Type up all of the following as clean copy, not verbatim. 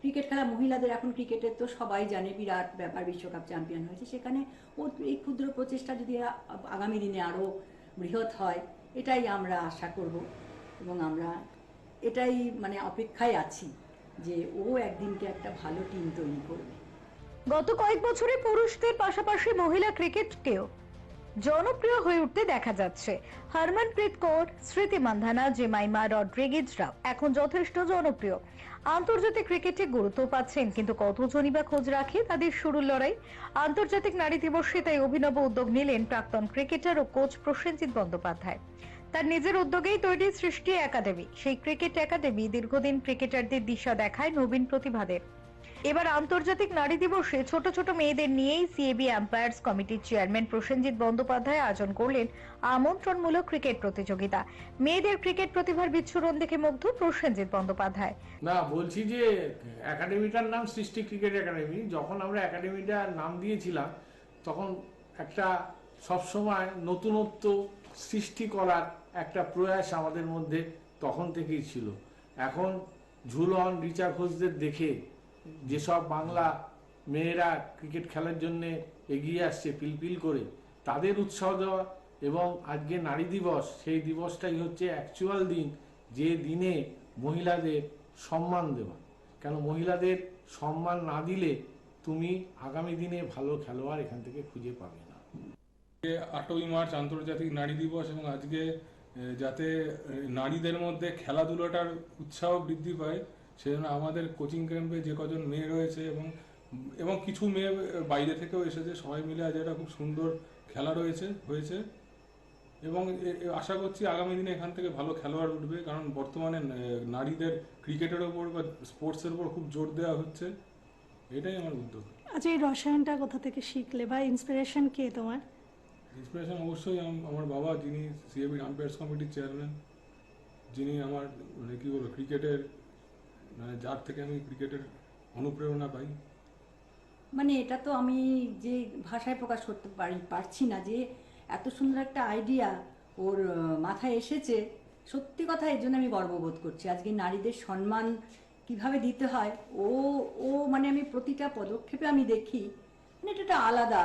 Cricket খেলা মহিলাদের এখন ক্রিকেটের তো সবাই জানে বিরাট ব্যাপার, বিশ্বকাপ চ্যাম্পিয়ন হয়েছে, সেখানে ও এই ক্ষুদ্র প্রচেষ্টা যদি আগামী দিনে আরও বৃহৎ হয় এটাই আমরা আশা করব এবং আমরা এটাই মানে অপেক্ষায় আছি যে ও একদিনকে একটা ভালো টিম তৈরি করবে। গত কয়েক বছরে পুরুষদের পাশাপাশি মহিলা ক্রিকেটকেও জনপ্রিয় হয়ে উঠতে দেখা যাচ্ছে। হরমনপ্রীত কৌর, স্মৃতি মান্ধানা, জেমাইমা রড্রিগেজরা এখন যথেষ্ট জনপ্রিয়, আন্তর্জাতিক ক্রিকেটে গুরুত্ব পাচ্ছেন। কিন্তু কতজনই বা খোঁজ রাখে তাদের শুরুর লড়াই? আন্তর্জাতিক নারী দিবসে তাই অভিনব উদ্যোগ নিলেন প্রাক্তন ক্রিকেটার ও কোচ প্রসেনজিৎ বন্দ্যোপাধ্যায়। তার নিজের উদ্যোগেই তৈরি সৃষ্টি একাডেমি। সেই ক্রিকেট একাডেমি দীর্ঘদিন ক্রিকেটারদের দিশা দেখায় নবীন প্রতিভাদের। এবার আন্তর্জাতিক নারী দিবসে ছোট ছোট মেয়েদের নিয়েই সিএবি এম্পায়ার্স কমিটির চেয়ারম্যান প্রসেনজিৎ বন্দ্যোপাধ্যায় আয়োজন করলেন আমন্ত্রণমূলক ক্রিকেট প্রতিযোগিতা। মেয়েদের ক্রিকেট প্রতিভার বিচ্ছুরণ দেখে মুগ্ধ প্রসেনজিৎ বন্দ্যোপাধ্যায়। না, বলছি যে একাডেমিটার নাম সৃষ্টি ক্রিকেট একাডেমি। যখন আমরা একাডেমিটার নাম দিয়েছিলাম তখন একটা সবসময় নতুনত্ব সৃষ্টি করার একটা প্রয়াস আমাদের মধ্যে তখন থেকেই ছিল। এখন ঝুলন, রিচা ঘোষদের দেখে যেসব বাংলা মেয়েরা ক্রিকেট খেলার জন্য এগিয়ে আসছে পিলপিল করে, তাদের উৎসাহ দেওয়া এবং আজকে নারী দিবস, সেই দিবসটাই হচ্ছে অ্যাকচুয়াল দিন, যে দিনে মহিলাদের সম্মান দেওয়া। কেন মহিলাদের সম্মান না দিলে তুমি আগামী দিনে ভালো খেলোয়াড় এখান থেকে খুঁজে পাবে না। 8ই মার্চ আন্তর্জাতিক নারী দিবস, এবং আজকে যাতে নারীদের মধ্যে খেলাধুলাটার উৎসাহ বৃদ্ধি পায় সেজন্য আমাদের কোচিং ক্যাম্পে যে কজন মেয়ে রয়েছে এবং কিছু মেয়ে বাইরে থেকেও এসেছে, সবাই মিলে আজ একটা খুব সুন্দর খেলা হয়েছে এবং আশা করছি আগামী দিনে এখান থেকে ভালো খেলোয়াড় উঠবে। কারণ বর্তমানে নারীদের ক্রিকেটের ওপর বা স্পোর্টসের ওপর খুব জোর দেওয়া হচ্ছে, এটাই আমার উদ্যোগ। আচ্ছা, এই রসায়নটা কোথা থেকে শিখলে বা ইন্সপিরেশন কে তোমার? ইন্সপিরেশন অবশ্যই আমার বাবা, যিনি সিএবি আম্পায়ার্স কমিটির চেয়ারম্যান, যিনি আমার মানে কী বলবো ক্রিকেটের মানে যার থেকে আমি ক্রিকেটের অনুপ্রেরণা পাই। মানে এটা তো আমি যে ভাষায় প্রকাশ করতে পারছি না যে এত সুন্দর একটা আইডিয়া ওর মাথায় এসেছে। সত্যি কথা, এর জন্য আমি গর্ববোধ করছি। আজকে নারীদের সম্মান কিভাবে দিতে হয় ও ও মানে আমি প্রতিটা পদক্ষেপে আমি দেখি, মানে এটা একটা আলাদা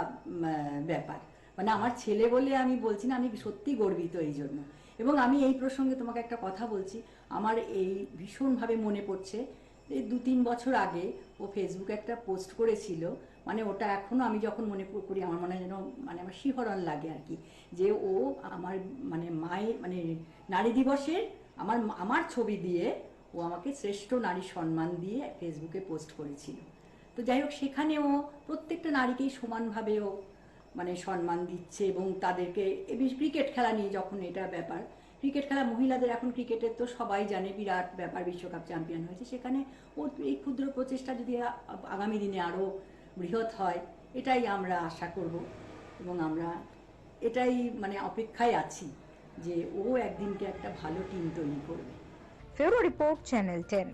ব্যাপার। মানে আমার ছেলে বলে আমি বলছি না, আমি সত্যি গর্বিত এই জন্য। এবং আমি এই প্রসঙ্গে তোমাকে একটা কথা বলছি, আমার এই ভীষণভাবে মনে পড়ছে এই 2-3 বছর আগে ও ফেসবুকে একটা পোস্ট করেছিল। মানে ওটা এখনো আমি যখন মনে করি আমার মনে হয় যেন মানে আমার শিহরণ লাগে আর কি, যে ও আমার মানে মায়ের মানে নারী দিবসের আমার ছবি দিয়ে ও আমাকে শ্রেষ্ঠ নারী সম্মান দিয়ে ফেসবুকে পোস্ট করেছিল। তো যাই হোক, সেখানেও প্রত্যেকটা নারীকেই সমানভাবে ও মানে সম্মান দিচ্ছে এবং তাদেরকে ক্রিকেট খেলা নিয়ে যখন এটা ব্যাপার, ক্রিকেট খেলা মহিলাদের এখন ক্রিকেটের তো সবাই জানে বিরাট ব্যাপার, বিশ্বকাপ চ্যাম্পিয়ন হয়েছে, সেখানে ও এই ক্ষুদ্র প্রচেষ্টা যদি আগামী দিনে আরও বৃহৎ হয় এটাই আমরা আশা করব এবং আমরা এটাই মানে অপেক্ষায় আছি যে ও একদিনকে একটা ভালো টিম তৈরি করবে। ফেরো রিপোর্ট, চ্যানেল 10।